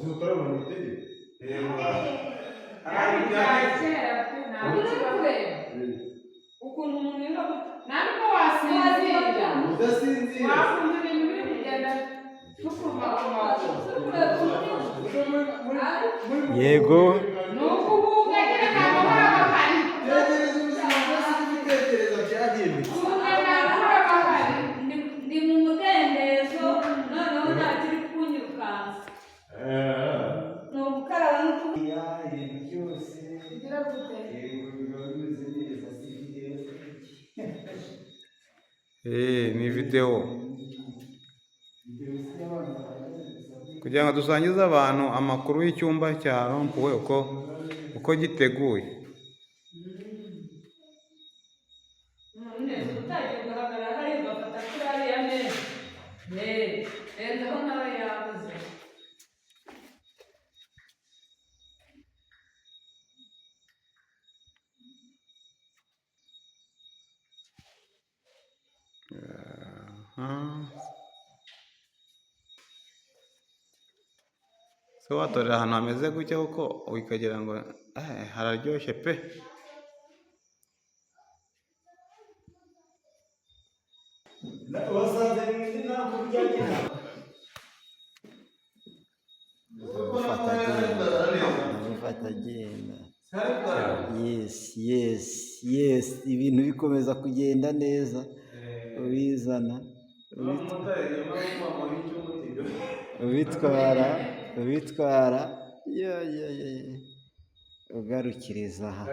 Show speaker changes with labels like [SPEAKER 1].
[SPEAKER 1] Zukora mu itegeko.
[SPEAKER 2] Ukuntu umuntu yura ntabwo wasinzira
[SPEAKER 1] Udasinzira.
[SPEAKER 2] wakumva ibintu biri kugenda
[SPEAKER 3] Yego.
[SPEAKER 2] ni ukuvuga nyine ntabwo haba bahari
[SPEAKER 1] Tekereza ubuzima bwose n'ibitekerezo byahindutse.
[SPEAKER 2] ntabwo haba bahari
[SPEAKER 4] ndi mu mudendezo noneho ntakiri kunyirukansa ni ugukaraba no kunywa
[SPEAKER 1] Ibintu byose
[SPEAKER 2] kugira gute
[SPEAKER 1] biba bimeze neza si
[SPEAKER 3] Ni video kugira ngo dusangize abantu amakuru y'icyumba cya rompuwe uko giteguye.
[SPEAKER 4] umunezero utagiye guhagarara hariya ugafata kuri ariya meza renzaho nawe yabuze
[SPEAKER 3] So watorera ahantu hameze gutya kuko ukagira ngo hararyoshye pe.
[SPEAKER 1] wasanze ibintu ntabwo byagenda.
[SPEAKER 5] Gufata agenda. Yes ibintu bikomeza kugenda neza ubizana ubitwara ugarukiriza aha.